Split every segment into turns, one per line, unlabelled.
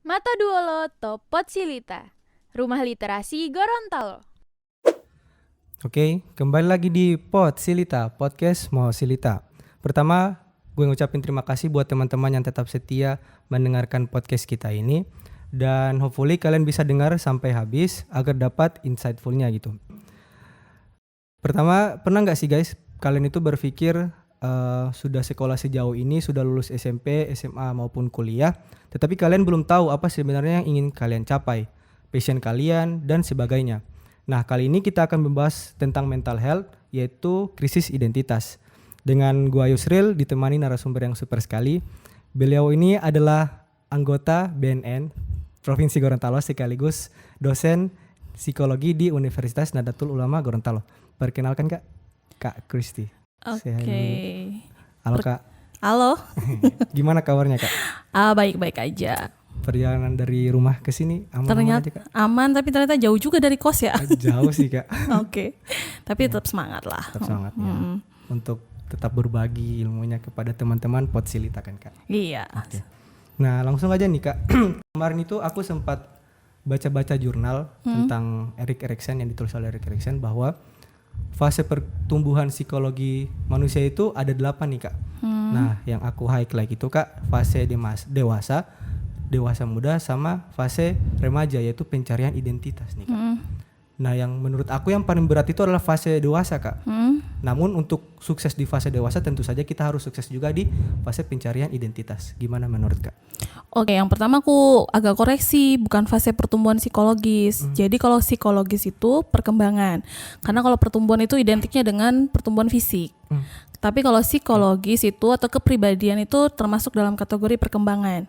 Mata Duolo Topot Silita, Rumah Literasi Gorontalo.
Oke, kembali lagi di Pod Silita, podcast Mau Silita. Pertama, gue ngucapin terima kasih buat teman-teman yang tetap setia mendengarkan podcast kita ini. Dan hopefully kalian bisa dengar sampai habis agar dapat insightful-nya gitu. Pertama, pernah gak sih guys, kalian itu berpikir sudah sekolah sejauh ini, sudah lulus SMP, SMA maupun kuliah, tetapi kalian belum tahu apa sebenarnya yang ingin kalian capai, passion kalian dan sebagainya. Nah, kali ini kita akan membahas tentang mental health, yaitu krisis identitas. Dengan gua Yusril ditemani narasumber yang super sekali. Beliau ini adalah anggota BNN Provinsi Gorontalo sekaligus dosen psikologi di Universitas Nahdlatul Ulama Gorontalo. Perkenalkan Kak Kristi.
Oke.
Halo Kak.
Halo.
Gimana kabarnya Kak?
Baik-baik aja.
Perjalanan dari rumah ke sini aman aja Kak?
Aman, tapi ternyata jauh juga dari kos ya.
Jauh sih Kak.
Oke. Tapi tetap semangat lah.
Tetap semangat ya. Untuk tetap berbagi ilmunya kepada teman-teman Pod Silita kan Kak?
Iya.
Oke. Nah langsung aja nih Kak. Kemarin itu aku sempat baca-baca jurnal tentang Erik Erikson yang ditulis oleh Erik Erikson bahwa fase pertumbuhan psikologi manusia itu ada 8 nih Kak. Nah yang aku highlight itu Kak, fase dewasa muda sama fase remaja, yaitu pencarian identitas nih Kak. Nah yang menurut aku yang paling berat itu adalah fase dewasa Kak. Namun untuk sukses di fase dewasa tentu saja kita harus sukses juga di fase pencarian identitas. Gimana menurut Kak?
Oke, yang pertama aku agak koreksi, bukan fase pertumbuhan psikologis. Jadi kalau psikologis itu perkembangan. Karena kalau pertumbuhan itu identiknya dengan pertumbuhan fisik. Tapi kalau psikologis itu atau kepribadian itu termasuk dalam kategori perkembangan.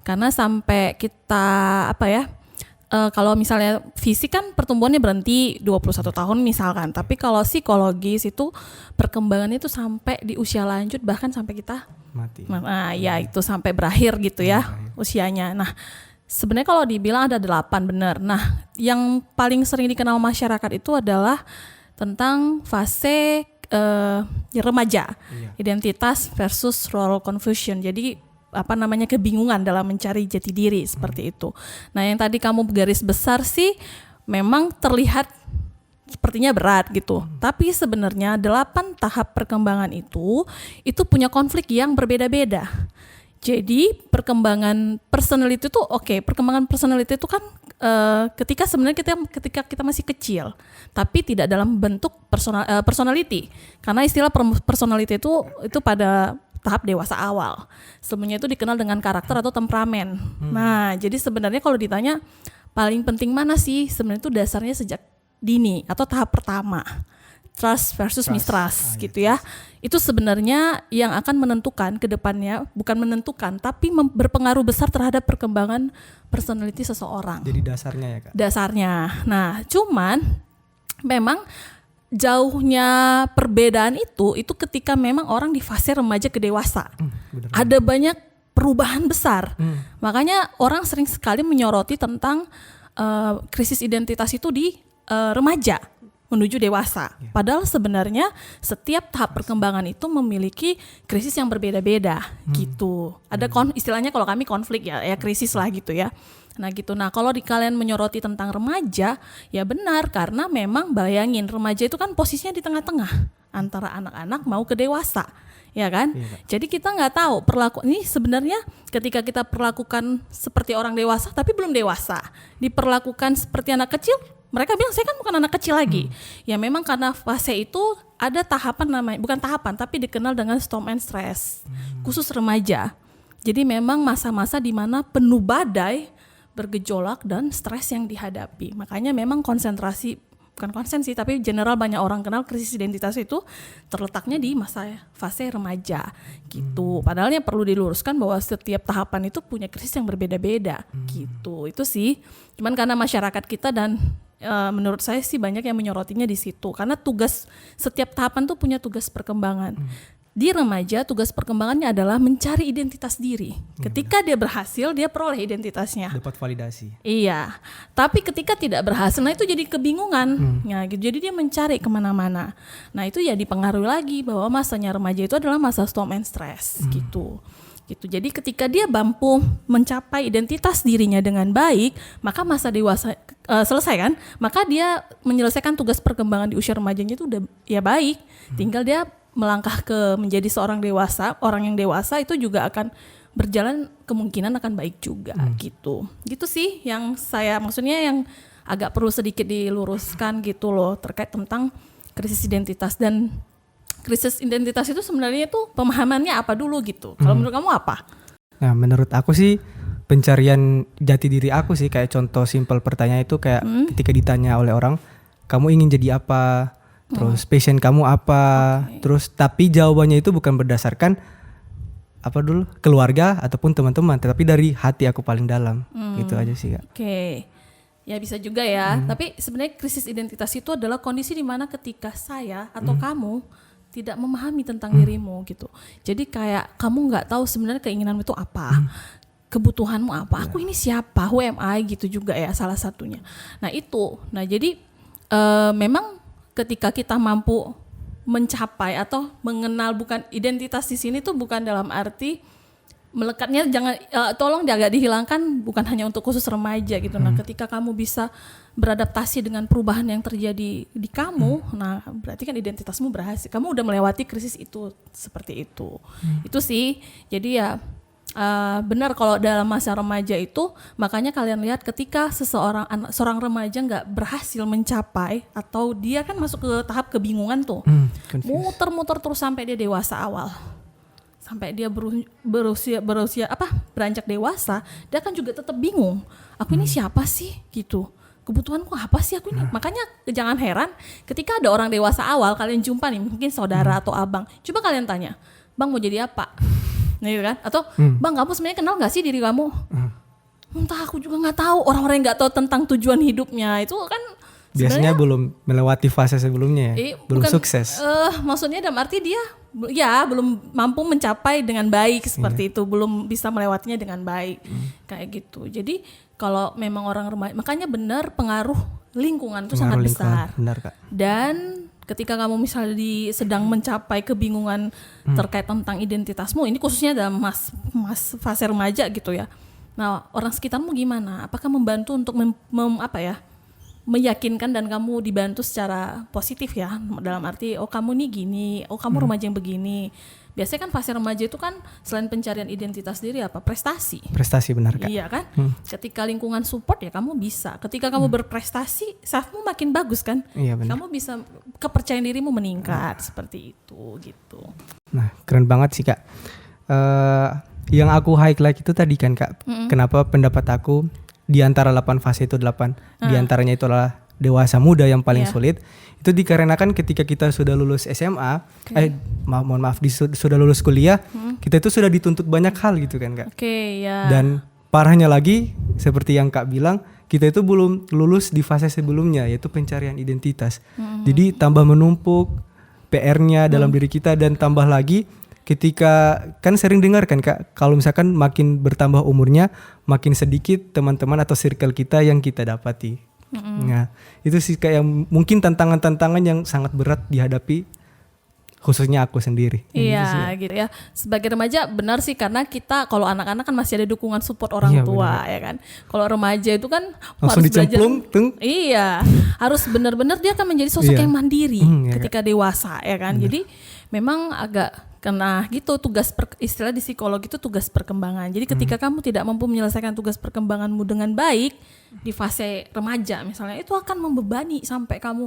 Karena sampai kita kalau misalnya fisik kan pertumbuhannya berhenti 21 tahun misalkan. Tapi kalau psikologis itu perkembangannya itu sampai di usia lanjut, bahkan sampai kita
Mati.
Nah ya itu sampai berakhir gitu ya usianya. Nah sebenarnya kalau dibilang ada 8 benar. Nah yang paling sering dikenal masyarakat itu adalah tentang fase remaja, identitas versus role confusion. Jadi kebingungan dalam mencari jati diri seperti itu. Nah yang tadi kamu garis besar sih memang terlihat sepertinya berat gitu. Tapi sebenarnya 8 tahap perkembangan itu punya konflik yang berbeda-beda. Jadi perkembangan personality itu perkembangan personality itu kan ketika kita masih kecil, tapi tidak dalam bentuk personality. Karena istilah personality itu pada tahap dewasa awal. Sebelumnya itu dikenal dengan karakter atau temperamen. Nah, jadi sebenarnya kalau ditanya paling penting mana sih? Sebenarnya itu dasarnya sejak dini atau tahap pertama. Trust versus mistrust gitu ya. Itu sebenarnya yang akan menentukan ke depannya, bukan menentukan tapi berpengaruh besar terhadap perkembangan personality seseorang.
Jadi dasarnya ya Kak? Dasarnya.
Nah, cuman memang jauhnya perbedaan itu ketika memang orang di fase remaja ke dewasa. Ada banyak perubahan besar. Makanya orang sering sekali menyoroti tentang krisis identitas itu di remaja menuju dewasa. Padahal sebenarnya setiap tahap perkembangan itu memiliki krisis yang berbeda-beda gitu. Ada istilahnya kalau kami konflik ya krisis lah gitu ya. Nah gitu. Nah kalau kalian menyoroti tentang remaja, ya benar karena memang bayangin remaja itu kan posisinya di tengah-tengah antara anak-anak mau ke dewasa. Ya kan? Jadi kita nggak tahu ini sebenarnya ketika kita perlakukan seperti orang dewasa tapi belum dewasa, diperlakukan seperti anak kecil, mereka bilang saya kan bukan anak kecil lagi. Ya memang karena fase itu ada tahapan bukan tahapan tapi dikenal dengan storm and stress, khusus remaja. Jadi memang masa-masa di mana penuh badai, bergejolak dan stres yang dihadapi. Makanya memang tapi general banyak orang kenal krisis identitas itu terletaknya di fase remaja gitu. Padahalnya perlu diluruskan bahwa setiap tahapan itu punya krisis yang berbeda-beda gitu. Itu sih. Cuman karena masyarakat kita dan menurut saya sih banyak yang menyorotinya di situ. Karena setiap tahapan tuh punya tugas perkembangan. Di remaja tugas perkembangannya adalah mencari identitas diri. Ketika dia berhasil, dia peroleh identitasnya.
Dapat validasi.
Iya, tapi ketika tidak berhasil, nah itu jadi kebingungan. Nah, gitu. Jadi dia mencari kemana-mana. Nah itu ya dipengaruhi lagi bahwa masanya remaja itu adalah masa storm and stress gitu. gitu. Jadi ketika dia mampu mencapai identitas dirinya dengan baik, maka masa dewasa selesai kan, maka dia menyelesaikan tugas perkembangan di usia remajanya itu udah ya baik. Tinggal dia melangkah ke menjadi seorang dewasa, orang yang dewasa itu juga akan berjalan, kemungkinan akan baik juga gitu. Gitu sih yang saya maksudnya yang agak perlu sedikit diluruskan gitu loh terkait tentang krisis identitas. Dan krisis identitas itu sebenarnya itu pemahamannya apa dulu gitu. Kalau menurut kamu apa?
Nah, menurut aku sih pencarian jati diri aku sih, kayak contoh simpel pertanyaan itu kayak ketika ditanya oleh orang, kamu ingin jadi apa? Terus passion kamu apa? Terus tapi jawabannya itu bukan berdasarkan apa dulu keluarga ataupun teman-teman, tetapi dari hati aku paling dalam. Gitu aja sih Kak.
Oke. Ya bisa juga ya. Tapi sebenarnya krisis identitas itu adalah kondisi di mana ketika saya atau kamu tidak memahami tentang dirimu gitu. Jadi kayak kamu nggak tahu sebenarnya keinginanmu itu apa, kebutuhanmu apa. Aku ini siapa? Who am I gitu juga ya salah satunya. Nah itu. Nah jadi memang ketika kita mampu mencapai atau mengenal, bukan identitas di sini tuh bukan dalam arti melekatnya, jangan tolong agak dihilangkan, bukan hanya untuk khusus remaja gitu. Nah ketika kamu bisa beradaptasi dengan perubahan yang terjadi di kamu, nah berarti kan identitasmu berhasil, kamu udah melewati krisis itu, seperti itu. Itu sih. Jadi ya benar kalau dalam masa remaja itu, makanya kalian lihat ketika seorang remaja nggak berhasil mencapai, atau dia kan masuk ke tahap kebingungan tuh, muter-muter terus sampai dia dewasa awal, sampai dia berusia beranjak dewasa, dia kan juga tetap bingung. Aku ini siapa sih gitu? Kebutuhanku apa sih aku ini? Makanya jangan heran ketika ada orang dewasa awal kalian jumpa nih, mungkin saudara atau abang, coba kalian tanya, bang mau jadi apa? Nah, gitu kan? Atau bang kamu sebenarnya kenal nggak sih diri kamu? Entah, aku juga nggak tahu. Orang-orang yang nggak tahu tentang tujuan hidupnya itu kan
biasanya belum melewati fase sebelumnya ya, belum sukses.
Maksudnya dalam arti dia belum mampu mencapai dengan baik seperti itu, belum bisa melewatinya dengan baik kayak gitu. Jadi kalau memang orang remaja, makanya benar pengaruh lingkungan itu sangat besar.
Benar Kak.
Dan ketika kamu misalnya sedang mencapai kebingungan terkait tentang identitasmu, ini khususnya dalam fase remaja gitu ya. Nah, orang sekitarmu gimana? Apakah membantu untuk meyakinkan dan kamu dibantu secara positif ya? Dalam arti, oh kamu nih gini, oh kamu remaja yang begini. Biasanya kan fase remaja itu kan selain pencarian identitas diri apa? Prestasi.
Prestasi benar Kak.
Iya kan? Ketika lingkungan support ya kamu bisa. Ketika kamu berprestasi, selfmu makin bagus kan?
Iya benar.
Kamu bisa, kepercayaan dirimu meningkat seperti itu gitu.
Nah keren banget sih Kak. Yang aku highlight itu tadi kan Kak, kenapa pendapat aku di antara 8 fase itu 8, di antaranya itu adalah dewasa muda yang paling sulit. Itu dikarenakan ketika kita sudah lulus SMA, sudah lulus kuliah, kita itu sudah dituntut banyak hal gitu kan Kak. Dan parahnya lagi, seperti yang Kak bilang, kita itu belum lulus di fase sebelumnya, yaitu pencarian identitas. Jadi tambah menumpuk PR-nya dalam diri kita, dan tambah lagi ketika kan sering dengar kan Kak, kalau misalkan makin bertambah umurnya, makin sedikit teman-teman atau circle kita yang kita dapati. Nah itu sih kayak mungkin tantangan-tantangan yang sangat berat dihadapi, khususnya aku sendiri.
Iya gitu ya. Sebagai remaja benar sih, karena kita kalau anak-anak kan masih ada dukungan support orang tua ya kan. Kalau remaja itu kan
langsung
harus
dicemplung,
iya, harus benar-benar dia akan menjadi sosok yang mandiri ketika dewasa ya kan. Jadi memang agak kena gitu istilah di psikologi itu tugas perkembangan. Jadi ketika kamu tidak mampu menyelesaikan tugas perkembanganmu dengan baik di fase remaja misalnya, itu akan membebani sampai kamu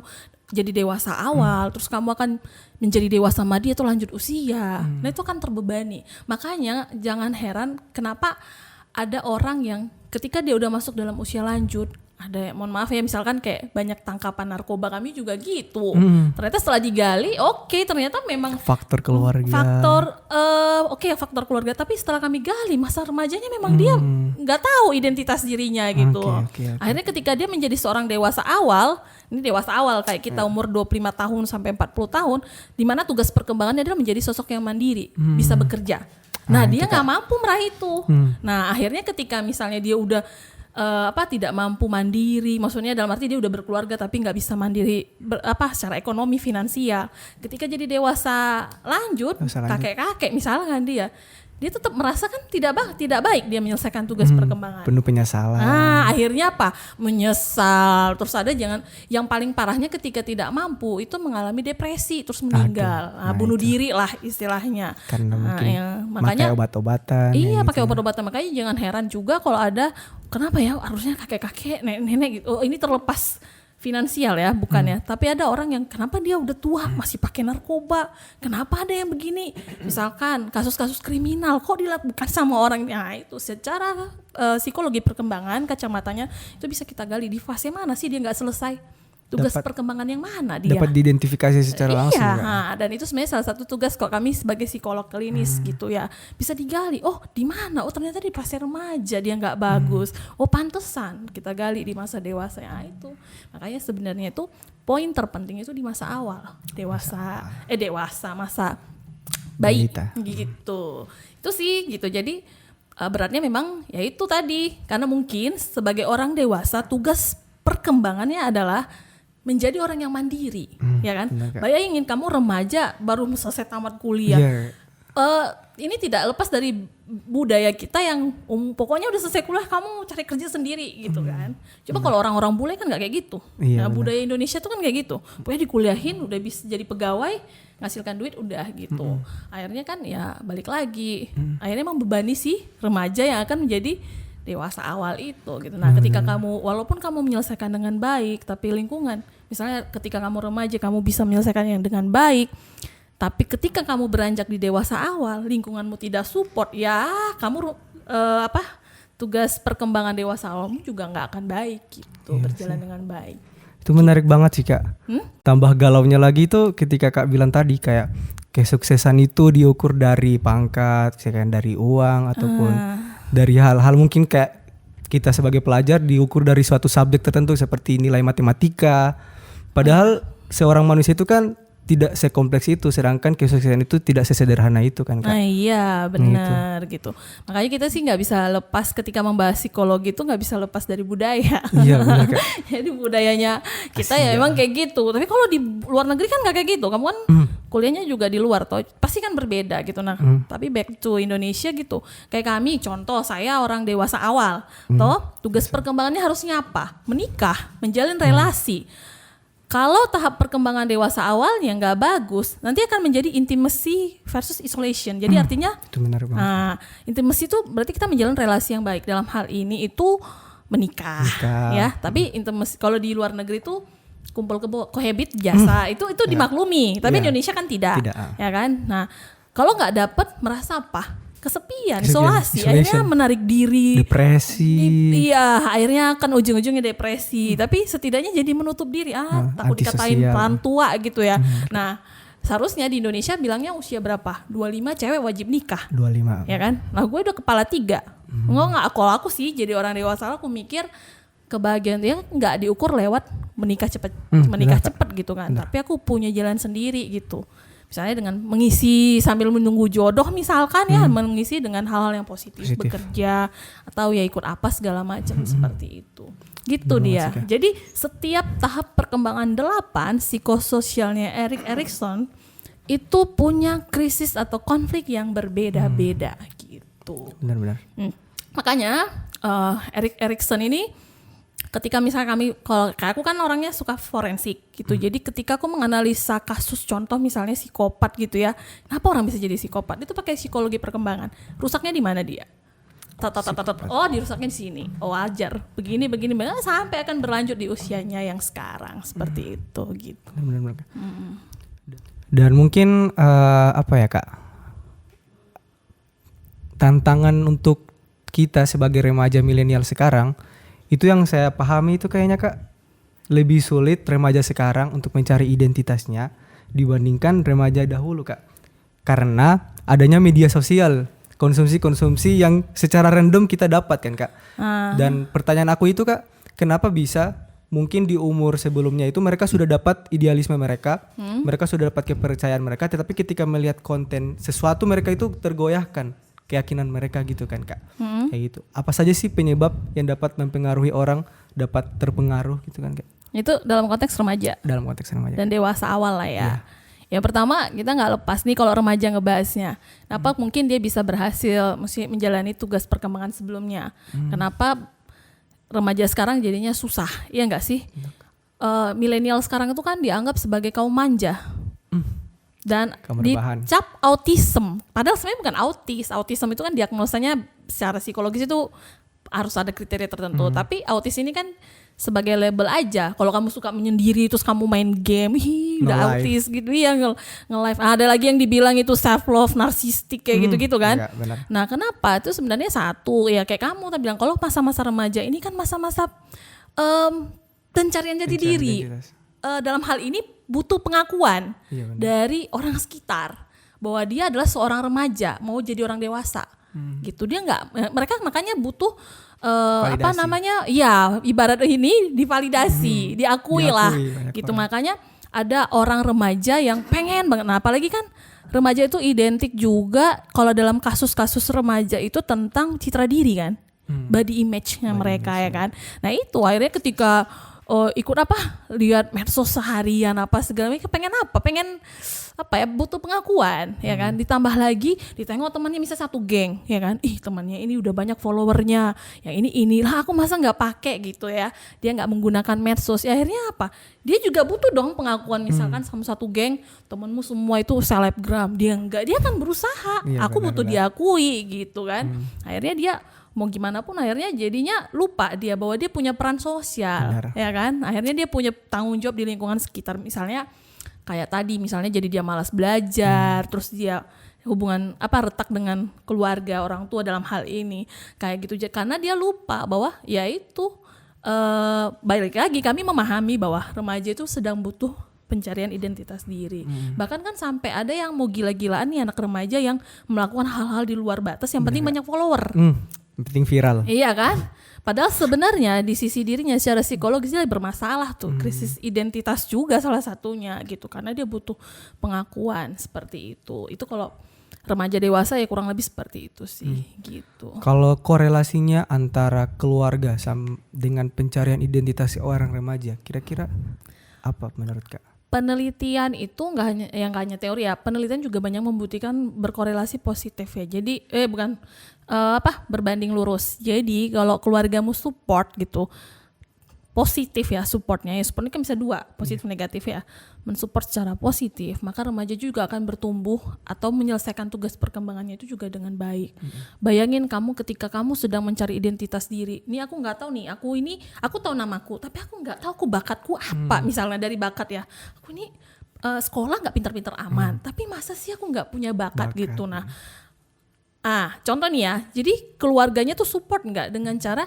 jadi dewasa awal, terus kamu akan menjadi dewasa madi atau lanjut usia. Nah itu akan terbebani. Makanya jangan heran kenapa ada orang yang ketika dia udah masuk dalam usia lanjut, ada, mohon maaf ya, misalkan kayak banyak tangkapan narkoba, kami juga gitu. Ternyata setelah digali, ternyata memang
faktor keluarga.
Faktor keluarga. Tapi setelah kami gali, masa remajanya memang dia nggak tahu identitas dirinya gitu. Akhirnya ketika dia menjadi seorang dewasa awal, ini dewasa awal kayak kita umur 25 tahun sampai 40 tahun, di mana tugas perkembangannya adalah menjadi sosok yang mandiri, bisa bekerja. Nah dia nggak mampu meraih itu. Nah akhirnya ketika misalnya dia udah tidak mampu mandiri, maksudnya dalam arti dia udah berkeluarga tapi nggak bisa mandiri secara ekonomi finansial. Ketika jadi dewasa lanjut, kakek-kakek misalnya kan dia dia tetap merasa kan tidak baik dia menyelesaikan tugas perkembangan.
Penuh penyesalan.
Akhirnya apa? Menyesal. Terus ada yang paling parahnya ketika tidak mampu itu mengalami depresi terus meninggal. Bunuh diri lah istilahnya.
Karena mungkin
makanya
pakai obat-obatan.
Iya,
gitu
pakai obat-obatan. Makanya jangan heran juga kalau ada kenapa ya harusnya kakek-kakek, nenek-nenek gitu. Oh, ini terlepas finansial ya, bukannya. Tapi ada orang yang kenapa dia udah tua masih pakai narkoba? Kenapa ada yang begini? Misalkan kasus-kasus kriminal kok dilakukan sama orang ini. Nah, itu secara psikologi perkembangan kacamatanya itu bisa kita gali di fase mana sih dia nggak selesai. Tugas perkembangan yang mana dia?
Dapat diidentifikasi secara langsung.
Iya, dan itu sebenarnya salah satu tugas kok kami sebagai psikolog klinis gitu ya. Bisa digali, oh di mana? Oh ternyata di fase remaja dia nggak bagus. Oh pantesan kita gali di masa dewasa itu. Makanya sebenarnya itu poin terpenting itu di masa awal. Dewasa, masa bayi gitu. Itu sih gitu. Jadi beratnya memang ya itu tadi. Karena mungkin sebagai orang dewasa tugas perkembangannya adalah menjadi orang yang mandiri, ya kan? Bayangin kamu remaja baru selesai tamat kuliah. Ini tidak lepas dari budaya kita yang pokoknya udah selesai kuliah kamu cari kerja sendiri gitu kan. Coba kalau orang-orang bule kan nggak kayak gitu. Nah budaya Indonesia tuh kan kayak gitu. Pokoknya dikuliahin udah bisa jadi pegawai, ngasilkan duit udah gitu. Akhirnya kan ya balik lagi. Akhirnya membebani si remaja yang akan menjadi dewasa awal itu gitu. Nah, ketika kamu walaupun kamu menyelesaikan dengan baik, tapi lingkungan, misalnya ketika kamu remaja kamu bisa menyelesaikan yang dengan baik, tapi ketika kamu beranjak di dewasa awal, lingkunganmu tidak support, ya kamu tugas perkembangan dewasa awalmu juga nggak akan baik gitu, berjalan dengan baik.
Itu menarik banget sih Kak. Tambah galaunya lagi itu ketika Kak bilang tadi kayak kesuksesan itu diukur dari pangkat, misalkan dari uang ataupun dari hal-hal mungkin kayak kita sebagai pelajar diukur dari suatu subjek tertentu seperti nilai matematika. Padahal seorang manusia itu kan tidak sekompleks itu, sedangkan kesuksesan itu tidak sesederhana itu kan Kak.
Nah iya benar gitu. Makanya kita sih nggak bisa lepas ketika membahas psikologi itu nggak bisa lepas dari budaya.
Iya benar Kak.
Jadi budayanya kita ya emang kayak gitu. Tapi kalau di luar negeri kan nggak kayak gitu. Kamu kan kuliahnya juga di luar toh, pasti kan berbeda gitu. Nah tapi back to Indonesia gitu. Kayak kami contoh saya orang dewasa awal, toh tugas perkembangannya harusnya apa? Menikah, menjalin relasi. Kalau tahap perkembangan dewasa awalnya nggak bagus, nanti akan menjadi intimacy versus isolation. Jadi artinya,
itu benar banget.
Intimacy itu berarti kita menjalin relasi yang baik. Dalam hal ini itu menikah. Ya. Tapi intimacy kalau di luar negeri itu kumpul kebo, cohabit biasa. Itu dimaklumi. Tapi Indonesia kan tidak. Ya kan. Nah, kalau nggak dapat merasa apa? Kesepian, isolasi, akhirnya menarik diri,
depresi.
Iya, akhirnya kan ujung-ujungnya depresi. Tapi setidaknya jadi menutup diri, takut dikatain peran tua gitu ya. Nah, seharusnya di Indonesia bilangnya usia berapa? 25 cewek wajib nikah.
25.
Ya kan? Nah, gue udah kepala 3. Nggak, kalau aku sih jadi orang dewasa aku mikir kebahagiaan dia nggak diukur lewat menikah cepet, cepet gitu kan. Tapi aku punya jalan sendiri gitu. Misalnya dengan mengisi sambil menunggu jodoh misalkan ya, mengisi dengan hal-hal yang positif, bekerja atau ya ikut apa segala macam seperti itu. Gitu dia. Jadi setiap tahap perkembangan 8 psikososialnya Erik Erikson itu punya krisis atau konflik yang berbeda-beda gitu.
Benar-benar.
Makanya Erik Erikson ini ketika misalnya kalau aku kan orangnya suka forensik gitu, jadi ketika aku menganalisa kasus contoh misalnya psikopat gitu ya, kenapa orang bisa jadi psikopat? Itu pakai psikologi perkembangan. Rusaknya di mana dia? Oh dirusaknya di sini. Oh wajar. Begini sampai akan berlanjut di usianya yang sekarang seperti itu gitu.
Benar-benar. Dan mungkin apa ya Kak? Tantangan untuk kita sebagai remaja milenial sekarang itu yang saya pahami itu kayaknya Kak lebih sulit remaja sekarang untuk mencari identitasnya dibandingkan remaja dahulu Kak. Karena adanya media sosial, konsumsi yang secara random kita dapat kan Kak. Dan pertanyaan aku itu Kak, kenapa bisa mungkin di umur sebelumnya itu mereka sudah dapat idealisme mereka, mereka sudah dapat kepercayaan mereka, tetapi ketika melihat konten sesuatu mereka itu tergoyahkan keyakinan mereka gitu kan Kak. Kayak gitu. Apa saja sih penyebab yang dapat mempengaruhi orang dapat terpengaruh gitu kan Kak?
Itu dalam konteks remaja.
Dalam konteks remaja.
Dan dewasa awal lah ya. Yang pertama kita nggak lepas nih kalau remaja ngebahasnya. Kenapa mungkin dia bisa berhasil mesti menjalani tugas perkembangan sebelumnya. Kenapa remaja sekarang jadinya susah, iya nggak sih? Milenial sekarang itu kan dianggap sebagai kaum manja. Dan dicap autism. Padahal sebenarnya bukan autis. Autism itu kan diagnosanya secara psikologis itu harus ada kriteria tertentu. Tapi autis ini kan sebagai label aja. Kalau kamu suka menyendiri terus kamu main game, udah autis gitu ya, nge-live. Ada lagi yang dibilang itu self love, narsistik kayak gitu-gitu kan.
Enggak,
nah, kenapa? Itu sebenarnya satu ya kayak kamu tadi bilang kalau masa-masa remaja ini kan masa-masa pencarian jati diri. Dalam hal ini butuh pengakuan dari orang sekitar bahwa dia adalah seorang remaja mau jadi orang dewasa. Gitu dia nggak, mereka makanya butuh apa namanya ya ibarat ini divalidasi, diakui lah gitu. Makanya ada orang remaja yang pengen banget. Nah apalagi kan remaja itu identik juga kalau dalam kasus-kasus remaja itu tentang citra diri kan, body image-nya mereka ya kan. Nah itu akhirnya ketika ikut lihat medsos seharian segala macam, pengen butuh pengakuan ya kan. Ditambah lagi ditengok temannya misalnya satu geng ya kan, temannya ini udah banyak followernya, yang inilah aku masa nggak pakai gitu ya, dia nggak menggunakan medsos ya, akhirnya dia juga butuh dong pengakuan. Misalkan sama satu geng temenmu semua itu selebgram, dia enggak, dia kan berusaha, aku butuh diakui gitu kan. Akhirnya dia mau gimana pun akhirnya jadinya lupa dia bahwa dia punya peran sosial. Ya kan, akhirnya dia punya tanggung jawab di lingkungan sekitar. Misalnya kayak tadi, misalnya jadi dia malas belajar, terus dia hubungan retak dengan keluarga, orang tua dalam hal ini kayak gitu, karena dia lupa bahwa ya itu balik lagi kami memahami bahwa remaja itu sedang butuh pencarian identitas diri. Bahkan kan sampai ada yang mau gila-gilaan nih anak remaja yang melakukan hal-hal di luar batas, yang penting banyak follower.
Penting viral.
Iya kan? Padahal sebenarnya di sisi dirinya secara psikologis dia bermasalah tuh, krisis identitas juga salah satunya gitu, karena dia butuh pengakuan seperti itu. Itu kalau remaja dewasa ya kurang lebih seperti itu sih gitu.
Kalau korelasinya antara keluarga dengan pencarian identitas orang remaja, kira-kira apa menurut Kak?
Penelitian itu nggak hanya teori ya, penelitian juga banyak membuktikan berkorelasi positif ya. Jadi berbanding lurus. Jadi kalau keluargamu support gitu, positif ya supportnya, supportnya kan bisa dua, positif negatif ya. Mensupport secara positif, maka remaja juga akan bertumbuh atau menyelesaikan tugas perkembangannya itu juga dengan baik. Bayangin kamu ketika kamu sedang mencari identitas diri. Ini aku nggak tahu nih, aku tahu namaku, tapi aku nggak tahu aku bakatku apa. Misalnya dari bakat ya, aku ini sekolah nggak pintar-pintar aman, tapi masa sih aku nggak punya bakat gitu. Nah, contoh nih ya, jadi keluarganya tuh support nggak dengan cara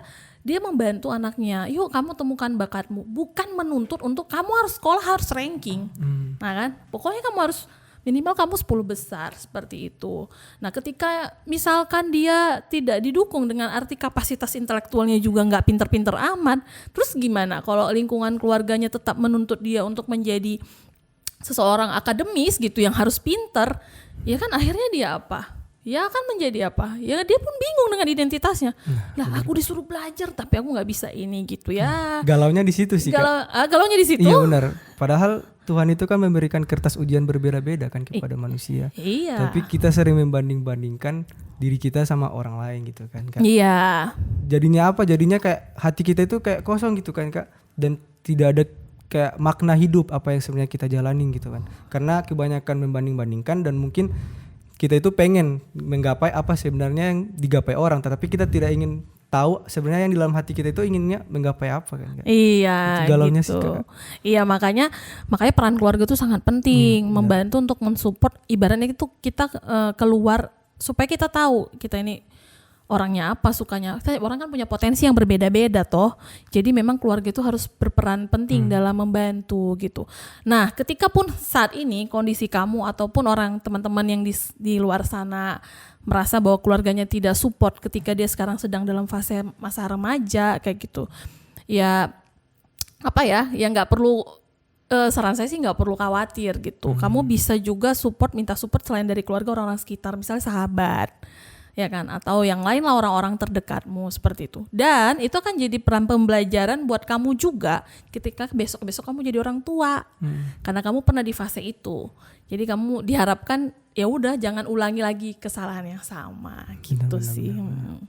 dia membantu anaknya, yuk kamu temukan bakatmu, bukan menuntut untuk kamu harus sekolah, harus ranking. Nah kan, pokoknya kamu harus minimal kamu 10 besar seperti itu. Nah ketika misalkan dia tidak didukung dengan arti kapasitas intelektualnya juga nggak pinter-pinter amat, terus gimana kalau lingkungan keluarganya tetap menuntut dia untuk menjadi seseorang akademis gitu yang harus pinter, ya kan akhirnya dia apa? Ya kan menjadi apa? Ya dia pun bingung dengan identitasnya. Lah aku disuruh belajar tapi aku nggak bisa ini gitu ya.
Galaunya di situ sih.
Galaunya di situ.
Iya benar. Padahal Tuhan itu kan memberikan kertas ujian berbeda-beda kan kepada manusia.
Iya.
Tapi kita sering membanding-bandingkan diri kita sama orang lain gitu kan Kak.
Iya.
Jadinya apa? Jadinya kayak hati kita itu kayak kosong gitu kan Kak. Dan tidak ada kayak makna hidup apa yang sebenarnya kita jalanin gitu kan. Karena kebanyakan membanding-bandingkan dan mungkin kita itu pengen menggapai apa sebenarnya yang digapai orang, tetapi kita tidak ingin tahu sebenarnya yang di dalam hati kita itu inginnya menggapai apa kan?
Iya,
galaunya
gitu.
Sih,
iya makanya peran keluarga itu sangat penting, membantu untuk mensupport. Ibaratnya itu kita keluar supaya kita tahu kita ini orangnya apa, sukanya. Orang kan punya potensi yang berbeda-beda toh. Jadi memang keluarga itu harus berperan penting dalam membantu gitu. Nah, ketika pun saat ini kondisi kamu ataupun orang teman-teman yang di luar sana merasa bahwa keluarganya tidak support ketika dia sekarang sedang dalam fase masa remaja kayak gitu. Ya ya nggak perlu saran saya sih nggak perlu khawatir gitu. Kamu bisa juga minta support selain dari keluarga, orang-orang sekitar, misalnya sahabat. ya kan, atau yang lain lah orang-orang terdekatmu seperti itu. Dan itu akan jadi peran pembelajaran buat kamu juga ketika besok-besok kamu jadi orang tua, karena kamu pernah di fase itu. Jadi kamu diharapkan ya udah jangan ulangi lagi kesalahan yang sama gitu
Benar,
sih.
benar.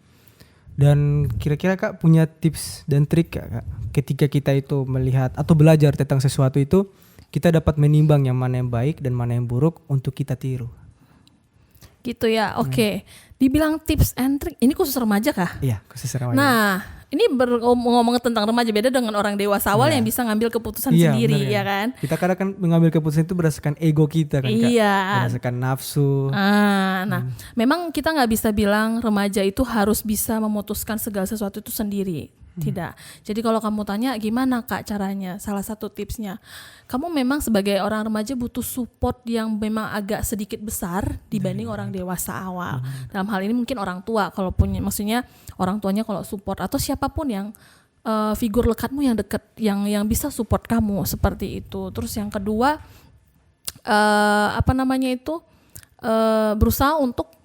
Dan kira-kira Kak punya tips dan trik Kak ketika kita itu melihat atau belajar tentang sesuatu itu, kita dapat menimbang yang mana yang baik dan mana yang buruk untuk kita tiru.
Gitu ya, oke. Dibilang tips and trick, ini khusus remaja kah?
Iya, khusus remaja.
Nah, ini ngomong tentang remaja, beda dengan orang dewasa awal yang bisa ngambil keputusan sendiri,
bener,
ya kan?
Kita kadang kan mengambil keputusan itu berdasarkan ego kita kan Kak.
Iya.
Berdasarkan nafsu.
Nah, memang kita nggak bisa bilang remaja itu harus bisa memutuskan segala sesuatu itu sendiri. Tidak. Jadi kalau kamu tanya gimana Kak caranya, salah satu tipsnya, kamu memang sebagai orang remaja butuh support yang memang agak sedikit besar dibanding orang dewasa awal. Dalam hal ini mungkin orang tua, kalau punya, maksudnya orang tuanya kalau support atau siapapun yang figur lekatmu yang dekat, yang bisa support kamu seperti itu. Terus yang kedua, berusaha untuk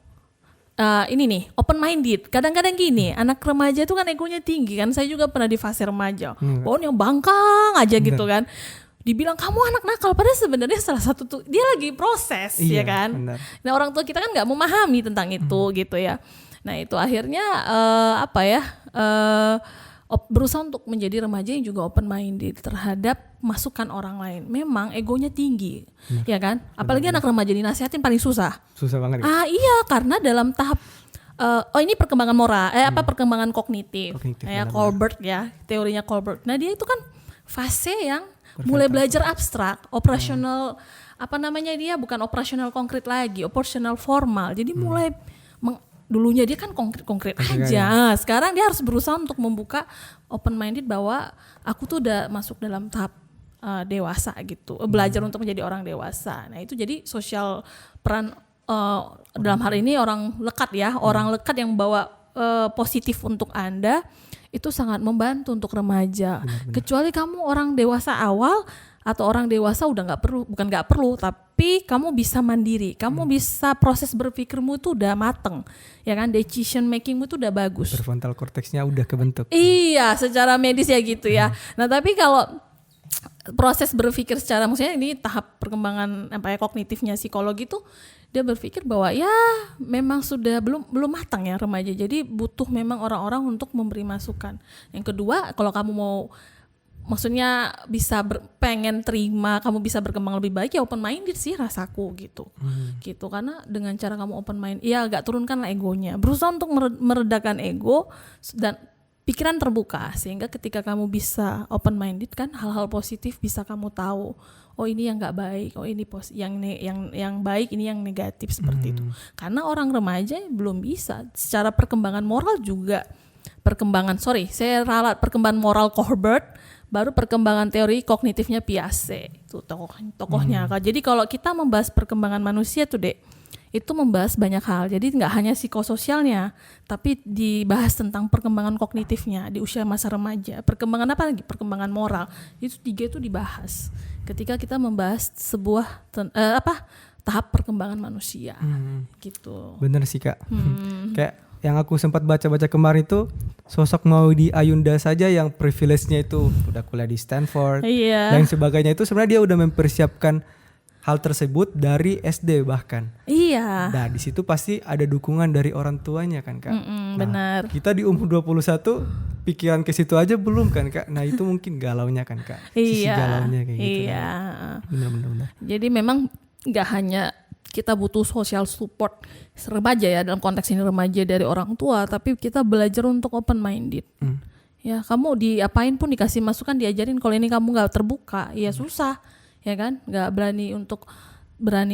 ini nih, open minded. Kadang-kadang gini, anak remaja itu kan egonya tinggi kan. Saya juga pernah di fase remaja. Pokoknya bangkang aja gitu kan. Dibilang kamu anak nakal, padahal sebenarnya salah satu tuh dia lagi proses, ya kan.
Benar.
Nah orang tua kita kan nggak memahami tentang itu gitu ya. Nah itu akhirnya berusaha untuk menjadi remaja yang juga open minded terhadap masukan orang lain. Memang egonya tinggi, ya kan? Apalagi anak remaja dinasihatin paling susah.
Susah banget.
Iya, karena dalam tahap ini perkembangan moral, perkembangan kognitif. Ya, Colbert ya, teorinya Colbert. Nah, dia itu kan fase yang mulai belajar abstrak, operasional dia bukan operasional konkret lagi, operasional formal. Jadi mulai dulunya dia kan konkret aja. Sekarang dia harus berusaha untuk membuka open minded bahwa aku tuh udah masuk dalam tahap dewasa gitu, belajar untuk menjadi orang dewasa. Nah itu jadi sosial peran dalam hal ini orang lekat ya, orang lekat yang bawa positif untuk Anda itu sangat membantu untuk remaja. Benar. Kecuali kamu orang dewasa awal atau orang dewasa udah bukan nggak perlu, tapi kamu bisa mandiri, kamu bisa proses berpikirmu itu udah mateng, ya kan, decision makingmu itu udah bagus.
Prefrontal cortexnya udah kebentuk.
Iya, secara medis ya gitu ya. Nah tapi kalau proses berpikir secara, maksudnya ini tahap perkembangan kognitifnya psikologi tuh, dia berpikir bahwa ya memang sudah belum matang ya remaja. Jadi butuh memang orang-orang untuk memberi masukan. Yang kedua, kalau kamu mau maksudnya bisa pengen terima, kamu bisa berkembang lebih baik ya open minded sih rasaku gitu. Gitu karena dengan cara kamu open mind, ya agak turunkanlah egonya. Berusaha untuk meredakan ego dan pikiran terbuka sehingga ketika kamu bisa open minded kan hal-hal positif bisa kamu tahu. Oh ini yang nggak baik, oh ini yang baik, ini yang negatif seperti itu. Karena orang remaja belum bisa secara perkembangan moral juga saya ralat perkembangan moral Colbert, baru perkembangan teori kognitifnya Piaget itu tokohnya. Jadi kalau kita membahas perkembangan manusia tuh Dek, itu membahas banyak hal. Jadi nggak hanya psikososialnya, tapi dibahas tentang perkembangan kognitifnya di usia masa remaja. Perkembangan apa lagi? Perkembangan moral. Itu 3 itu dibahas ketika kita membahas sebuah tahap perkembangan manusia. Gitu.
Bener sih Kak. Kayak yang aku sempat baca-baca kemarin itu sosok Maudy Ayunda saja yang privilege-nya itu udah kuliah di Stanford dan sebagainya, itu sebenarnya dia udah mempersiapkan hal tersebut dari SD bahkan. Iya. Nah di situ pasti ada dukungan dari orang tuanya kan Kak.
Benar.
Kita di umur 21 pikiran ke situ aja belum kan Kak. Nah itu mungkin galaunya kan Kak. Sisi galaunya kayak gitu.
Iya.
Benar.
Jadi memang nggak hanya kita butuh social support remaja ya, dalam konteks ini remaja dari orang tua, tapi kita belajar untuk open minded. Ya kamu diapain pun dikasih masukan, diajarin, kalau ini kamu nggak terbuka ya susah, ya kan, nggak berani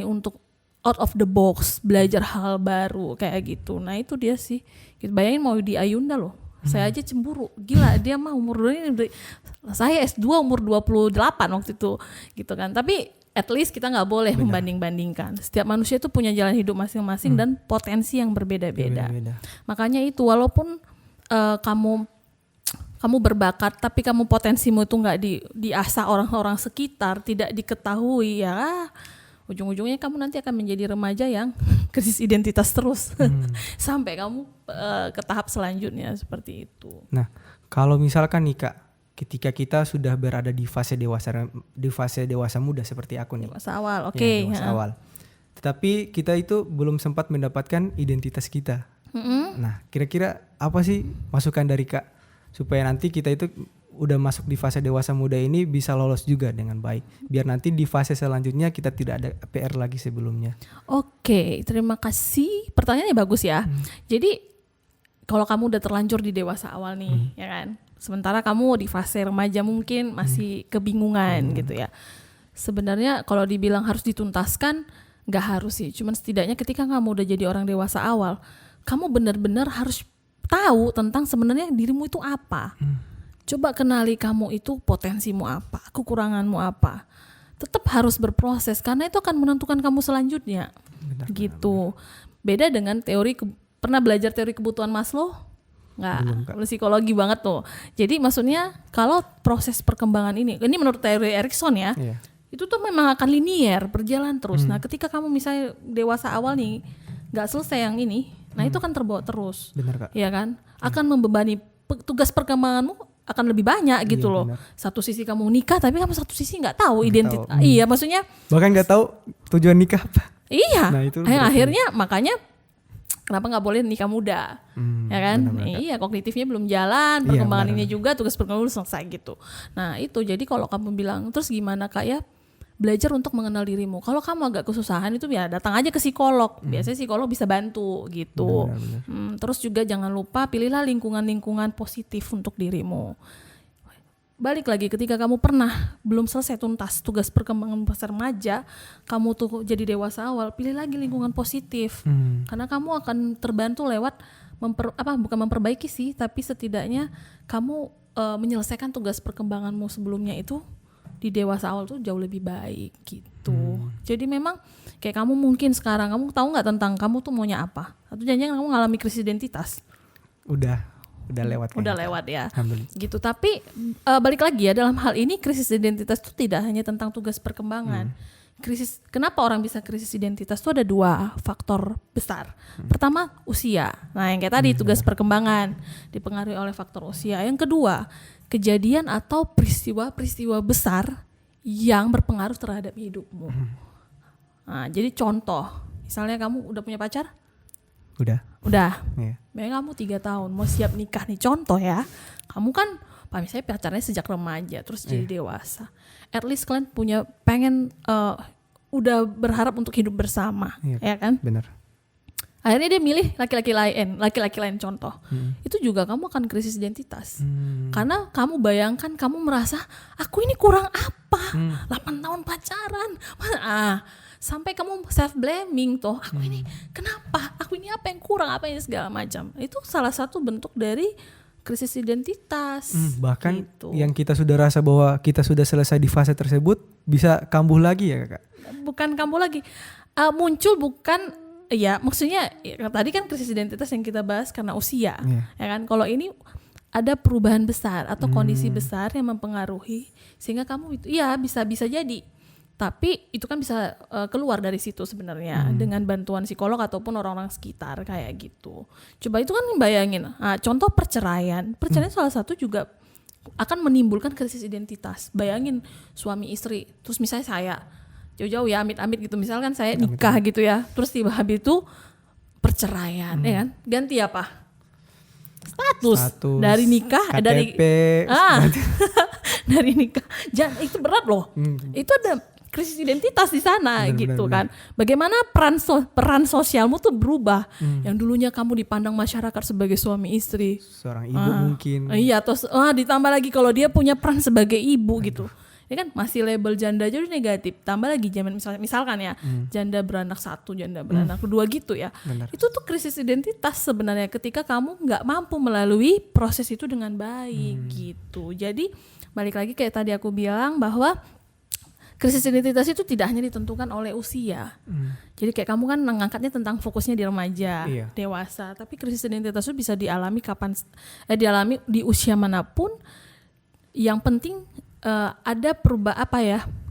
untuk out of the box, belajar hal baru kayak gitu. Nah itu dia sih, bayangin Maudy Ayunda loh, saya aja cemburu, gila dia mah umur ini, saya S2 umur 28 waktu itu gitu kan. Tapi at least kita nggak boleh membanding-bandingkan. Setiap manusia itu punya jalan hidup masing-masing dan potensi yang berbeda-beda. Makanya itu walaupun kamu berbakat, tapi kamu potensimu itu nggak diasah orang-orang sekitar, tidak diketahui ya, ujung-ujungnya kamu nanti akan menjadi remaja yang krisis identitas terus sampai kamu ke tahap selanjutnya seperti itu.
Nah, kalau misalkan nih Kak, ketika kita sudah berada di fase dewasa muda seperti aku nih.
Dewasa awal, oke.
Ya, dewasa awal. Tetapi kita itu belum sempat mendapatkan identitas kita. Nah, kira-kira apa sih masukan dari Kak supaya nanti kita itu udah masuk di fase dewasa muda ini bisa lolos juga dengan baik, biar nanti di fase selanjutnya kita tidak ada PR lagi sebelumnya.
Oke, terima kasih. Pertanyaannya bagus ya. Jadi kalau kamu udah terlanjur di dewasa awal nih, ya kan. Sementara kamu di fase remaja mungkin masih kebingungan gitu ya. Sebenarnya kalau dibilang harus dituntaskan, nggak harus sih. Cuman setidaknya ketika kamu udah jadi orang dewasa awal, kamu benar-benar harus tahu tentang sebenarnya dirimu itu apa. Coba kenali kamu itu potensimu apa, kekuranganmu apa. Tetap harus berproses karena itu akan menentukan kamu selanjutnya.
Benar,
gitu. Beda dengan pernah belajar teori kebutuhan Maslow? Nggak, psikologi banget tuh. Jadi maksudnya kalau proses perkembangan ini menurut teori Erikson ya, itu tuh memang akan linier, berjalan terus. Nah ketika kamu misalnya dewasa awal nih, nggak selesai yang ini, nah itu akan terbawa terus.
Benar Kak.
Ya kan? Akan membebani tugas perkembanganmu akan lebih banyak gitu loh. Benar. Satu sisi kamu nikah tapi kamu satu sisi nggak tahu identitas. Iya, maksudnya
bahkan nggak tahu tujuan nikah apa.
Iya. Nah, itu akhirnya makanya kenapa nggak boleh nikah muda? Ya kan?
Benar-benar.
Iya, kognitifnya belum jalan, perkembangan ini juga tugas perkembangan belum selesai gitu. Nah, itu jadi kalau kamu bilang terus gimana Kak ya? Belajar untuk mengenal dirimu. Kalau kamu agak kesusahan itu ya datang aja ke psikolog. Biasanya psikolog bisa bantu gitu. Terus juga jangan lupa pilihlah lingkungan-lingkungan positif untuk dirimu. Balik lagi ketika kamu pernah belum selesai tuntas tugas perkembangan pasar remaja, kamu tuh jadi dewasa awal, pilih lagi lingkungan positif. Karena kamu akan terbantu lewat bukan memperbaiki sih, tapi setidaknya kamu menyelesaikan tugas perkembanganmu sebelumnya itu di dewasa awal tuh jauh lebih baik gitu. Jadi memang kayak kamu mungkin sekarang kamu tahu nggak tentang kamu tuh maunya apa? Atau jangan-jangan kamu ngalami krisis identitas? Udah lewat. Udah lewat ya. Gitu. Tapi balik lagi ya dalam hal ini krisis identitas itu tidak hanya tentang tugas perkembangan. Kenapa orang bisa krisis identitas itu ada 2 faktor besar. Pertama usia. Nah yang kayak tadi tugas perkembangan dipengaruhi oleh faktor usia. Yang kedua kejadian atau peristiwa-peristiwa besar yang berpengaruh terhadap hidupmu. Nah, jadi contoh, misalnya kamu udah punya pacar? Udah. Misalnya kamu 3 tahun mau siap nikah nih, contoh ya. Kamu kan, misalnya pacarnya sejak remaja, terus jadi dewasa. At least kalian pengen udah berharap untuk hidup bersama, ya kan? Benar. Akhirnya dia milih laki-laki lain contoh. Itu juga kamu akan krisis identitas. Karena kamu bayangkan, kamu merasa aku ini kurang apa? 8 tahun pacaran. Sampai kamu self blaming tuh. Aku ini kenapa? Aku ini apa yang kurang? Apa ini segala macam. Itu salah satu bentuk dari krisis identitas.
Bahkan
gitu.
Yang kita sudah rasa bahwa kita sudah selesai di fase tersebut bisa kambuh lagi ya Kak?
Bukan kambuh lagi. Muncul bukan. Ya maksudnya tadi kan krisis identitas yang kita bahas karena usia, ya kan. Kalau ini ada perubahan besar atau kondisi besar yang mempengaruhi sehingga kamu itu bisa jadi. Tapi itu kan bisa keluar dari situ sebenarnya dengan bantuan psikolog ataupun orang-orang sekitar kayak gitu. Coba itu kan bayangin. Contoh perceraian salah satu juga akan menimbulkan krisis identitas. Bayangin suami istri, terus misalnya saya jauh-jauh ya amit-amit gitu, misalkan saya nikah gitu ya, terus tiba habis itu perceraian, ya kan, ganti apa? Status dari nikah, KTP, dari nikah, itu berat loh, itu ada krisis identitas di sana gitu kan. Bagaimana peran sosialmu tuh berubah, yang dulunya kamu dipandang masyarakat sebagai suami istri,
seorang ibu mungkin,
atau ditambah lagi kalau dia punya peran sebagai ibu gitu. Ini kan masih label janda aja udah negatif, tambah lagi misalkan ya janda beranak 1, janda beranak 2 gitu ya. Itu tuh krisis identitas sebenarnya ketika kamu nggak mampu melalui proses itu dengan baik gitu. Jadi balik lagi kayak tadi aku bilang bahwa krisis identitas itu tidak hanya ditentukan oleh usia. Jadi kayak kamu kan mengangkatnya tentang fokusnya di remaja, dewasa, tapi krisis identitas itu bisa dialami dialami di usia manapun. Yang penting ada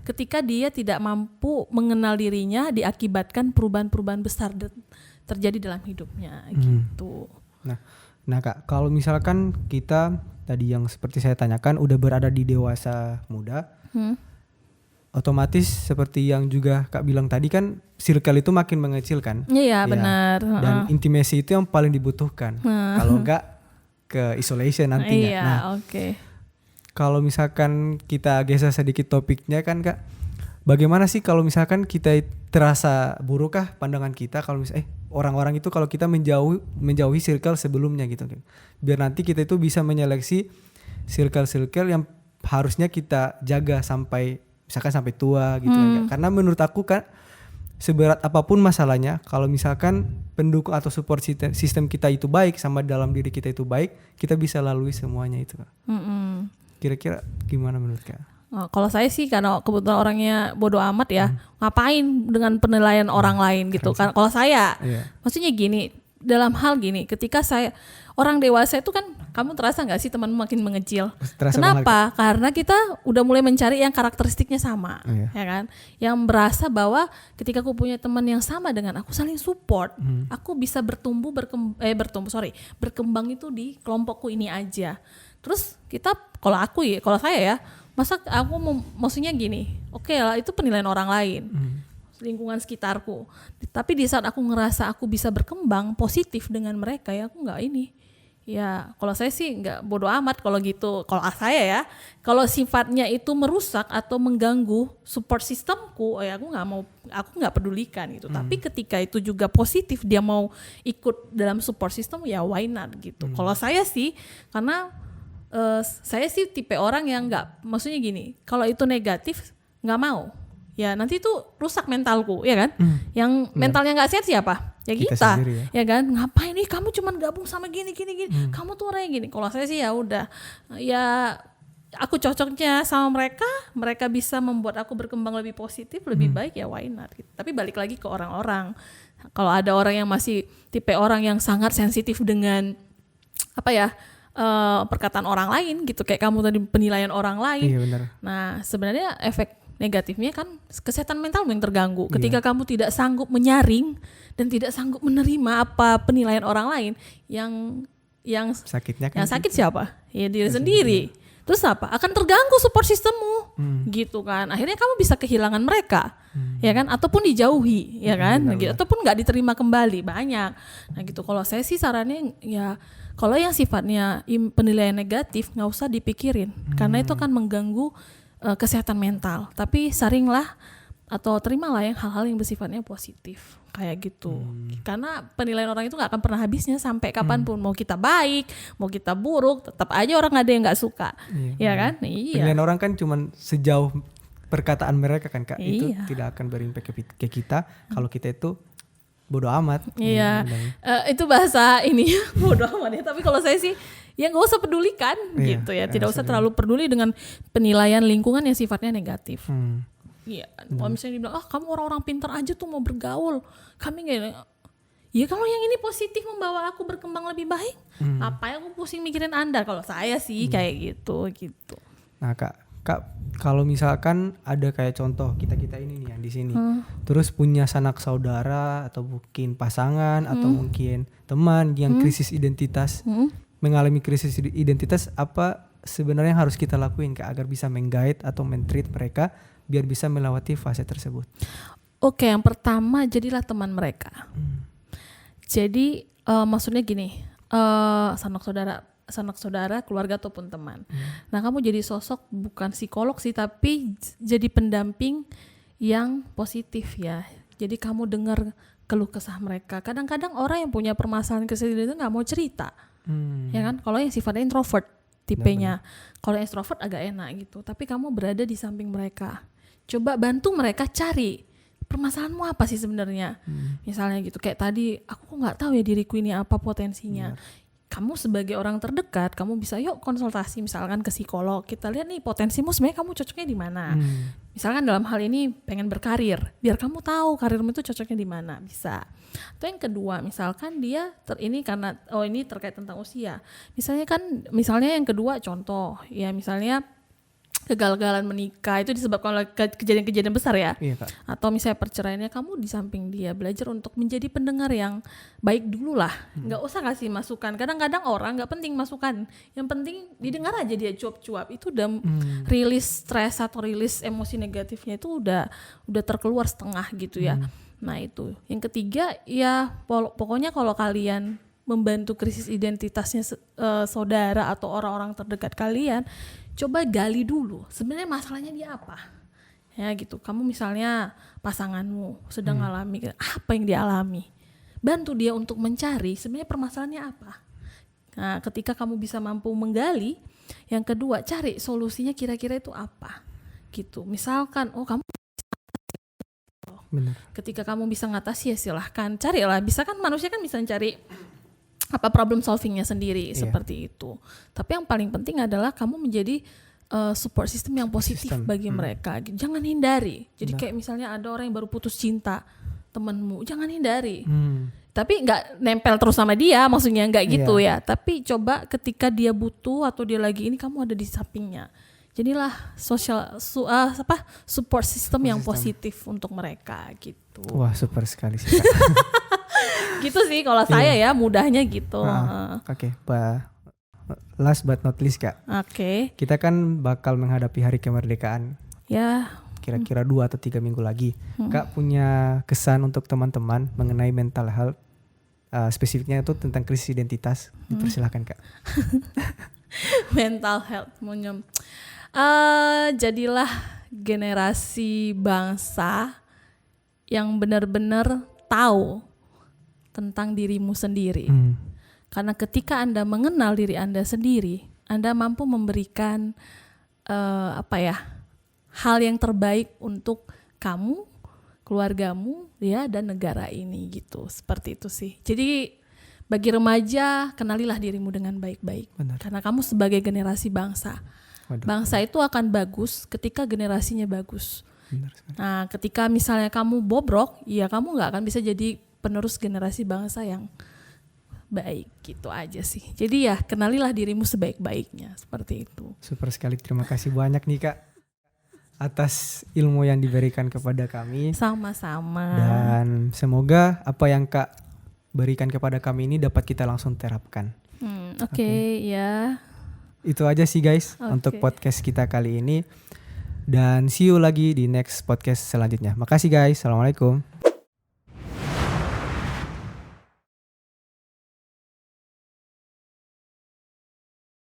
ketika dia tidak mampu mengenal dirinya diakibatkan perubahan-perubahan besar terjadi dalam hidupnya gitu.
Nah Kak, kalau misalkan kita tadi yang seperti saya tanyakan udah berada di dewasa muda, otomatis seperti yang juga Kak bilang tadi kan circle itu makin mengecil kan?
Iya benar.
Dan intimacy itu yang paling dibutuhkan. Kalau enggak ke isolation nantinya.
Iya,
Nah, kalau misalkan kita geser sedikit topiknya kan Kak, bagaimana sih kalau misalkan kita terasa buruk kah pandangan kita kalau orang-orang itu kalau kita menjauhi circle sebelumnya gitu. Biar nanti kita itu bisa menyeleksi circle-circle yang harusnya kita jaga sampai misalkan sampai tua gitu kan. Karena menurut aku kan seberat apapun masalahnya, kalau misalkan pendukung atau support sistem kita itu baik sama dalam diri kita itu baik, kita bisa lalui semuanya itu Kak. Kira-kira gimana menurut Kak?
Kalau saya sih karena kebetulan orangnya bodoh amat ya, ngapain dengan penilaian orang lain gitu kan. Kalau saya, maksudnya gini, dalam hal gini, ketika saya orang dewasa itu kan, kamu terasa nggak sih temanmu makin mengecil? Kenapa? Karena kita udah mulai mencari yang karakteristiknya sama, ya kan? Yang berasa bahwa ketika aku punya teman yang sama dengan aku, saling support, aku bisa berkembang itu di kelompokku ini aja. Terus kalau saya ya, masa aku maksudnya gini, oke lah itu penilaian orang lain, lingkungan sekitarku. Tapi di saat aku ngerasa aku bisa berkembang positif dengan mereka, ya aku nggak ini. Ya kalau saya sih nggak bodo amat kalau gitu. Kalau saya ya, kalau sifatnya itu merusak atau mengganggu support sistemku, ya aku nggak pedulikan gitu. Tapi ketika itu juga positif, dia mau ikut dalam support system, ya why not gitu. Kalau saya sih, karena saya sih tipe orang yang nggak, maksudnya gini, kalau itu negatif nggak mau, ya nanti itu rusak mentalku, ya kan? Yang mentalnya nggak sehat siapa? Ya kita sendiri, ya kan? Ngapain nih kamu cuman gabung sama gini, kamu tuh orangnya gini. Kalau saya sih ya udah, ya aku cocoknya sama mereka bisa membuat aku berkembang lebih positif, lebih baik, ya why not gitu. Tapi balik lagi ke orang-orang, kalau ada orang yang masih tipe orang yang sangat sensitif dengan perkataan orang lain gitu, kayak kamu tadi penilaian orang lain.
Iya, benar.
Nah sebenarnya efek negatifnya kan kesehatan mentalmu yang terganggu. Ketika kamu tidak sanggup menyaring dan tidak sanggup menerima apa penilaian orang lain, yang sakitnya kan, yang sakit siapa? Ya diri sendiri. Terus apa? Akan terganggu support sistemmu, gitu kan. Akhirnya kamu bisa kehilangan mereka, ya kan? Ataupun dijauhi, ya kan? Gitu. Ataupun nggak diterima kembali, banyak. Nah gitu. Kalau saya sih sarannya ya, kalau yang sifatnya penilaian negatif nggak usah dipikirin, karena itu akan mengganggu kesehatan mental. Tapi saringlah atau terimalah yang hal-hal yang bersifatnya positif, kayak gitu. Karena penilaian orang itu nggak akan pernah habisnya sampai kapanpun. Mau kita baik, mau kita buruk, tetap aja orang ada yang nggak suka, ya kan? Iya.
Penilaian orang kan cuma sejauh perkataan mereka kan Kak, itu tidak akan berimpact ke kita kalau kita itu bodoh amat.
Iya, itu bahasa ini bodoh amat ya. Tapi kalau saya sih ya nggak usah pedulikan gitu ya. Tidak usah terlalu peduli dengan penilaian lingkungan yang sifatnya negatif. Iya, kalau misalnya dibilang kamu orang-orang pintar aja tuh mau bergaul, kami nggak. Ya kalau yang ini positif membawa aku berkembang lebih baik, apa yang aku pusing mikirin Anda? Kalau saya sih kayak gitu.
Nah Kak, kalau misalkan ada kayak contoh kita ini nih yang di sini, terus punya sanak saudara atau mungkin pasangan atau mungkin teman yang krisis identitas, mengalami krisis identitas, apa sebenarnya yang harus kita lakuin Kak agar bisa meng-guide atau men-treat mereka biar bisa melewati fase tersebut?
Oke, yang pertama jadilah teman mereka. Jadi maksudnya gini, sanak saudara, keluarga ataupun teman. Nah kamu jadi sosok bukan psikolog sih, tapi jadi pendamping yang positif ya. Jadi kamu dengar keluh kesah mereka. Kadang-kadang orang yang punya permasalahan kesehatan itu nggak mau cerita, ya kan? Kalau yang sifatnya introvert tipenya, kalau yang extrovert agak enak gitu. Tapi kamu berada di samping mereka, coba bantu mereka cari permasalahanmu apa sih sebenarnya. Misalnya gitu, kayak tadi aku nggak tahu ya diriku ini apa potensinya. Kamu sebagai orang terdekat, kamu bisa yuk konsultasi misalkan ke psikolog. Kita lihat nih potensimu sebenarnya kamu cocoknya di mana. Misalkan dalam hal ini pengen berkarir, biar kamu tahu karirmu itu cocoknya di mana, bisa. Atau yang kedua, misalkan dia ini terkait tentang usia. Misalnya yang kedua contoh, ya misalnya kegagalan menikah itu disebabkan oleh kejadian-kejadian besar ya.
Iya Kak.
Atau misalnya perceraiannya, kamu di samping dia belajar untuk menjadi pendengar yang baik dulu lah. Nggak usah kasih masukan. Kadang-kadang orang nggak penting masukan, yang penting didengar aja dia cuap-cuap. Itu udah rilis stres atau rilis emosi negatifnya itu udah terkeluar setengah gitu ya. Nah itu. Yang ketiga ya pokoknya kalau kalian membantu krisis identitasnya saudara atau orang-orang terdekat kalian, coba gali dulu sebenarnya masalahnya dia apa ya gitu. Kamu misalnya pasanganmu sedang alami apa yang dia alami, bantu dia untuk mencari sebenarnya permasalahannya apa. Nah ketika kamu bisa mampu menggali, yang kedua cari solusinya kira-kira itu apa gitu. Misalkan kamu
Benar.
ketika kamu bisa ngatasi ya silahkan carilah. Bisa kan manusia kan bisa cari apa problem solvingnya sendiri seperti itu. Tapi yang paling penting adalah kamu menjadi support system yang positif bagi mereka. Jangan hindari. Jadi kayak misalnya ada orang yang baru putus cinta, temanmu, jangan hindari. Tapi nggak nempel terus sama dia, maksudnya nggak gitu ya. Tapi coba ketika dia butuh atau dia lagi ini, kamu ada di sampingnya. Jadilah support system yang positif untuk mereka gitu.
Wah super sekali sih Kak.
Gitu sih kalau saya ya mudahnya gitu.
Oke. Last but not least Kak.
Oke.
Kita kan bakal menghadapi hari kemerdekaan.
Ya.
Kira-kira 2 atau 3 minggu lagi. Kak punya kesan untuk teman-teman mengenai mental health, spesifiknya itu tentang krisis identitas. Dipersilahkan Kak.
Mental health jadilah generasi bangsa yang benar-benar tahu tentang dirimu sendiri. Karena ketika Anda mengenal diri Anda sendiri, Anda mampu memberikan hal yang terbaik untuk kamu, keluargamu, ya, dan negara ini gitu. Seperti itu sih. Jadi bagi remaja, kenalilah dirimu dengan baik-baik.
Benar.
Karena kamu sebagai generasi bangsa.
Waduh.
Bangsa itu akan bagus ketika generasinya bagus.
Benar sekali.
Nah, ketika misalnya kamu bobrok, ya kamu nggak akan bisa jadi penerus generasi bangsa yang baik gitu aja sih. Jadi ya kenalilah dirimu sebaik-baiknya seperti itu.
Super sekali, terima kasih banyak nih Kak atas ilmu yang diberikan kepada kami.
Sama-sama.
Dan semoga apa yang Kak berikan kepada kami ini dapat kita langsung terapkan.
Oke, ya.
Itu aja sih guys untuk podcast kita kali ini. Dan see you lagi di next podcast selanjutnya. Makasih guys. Assalamualaikum.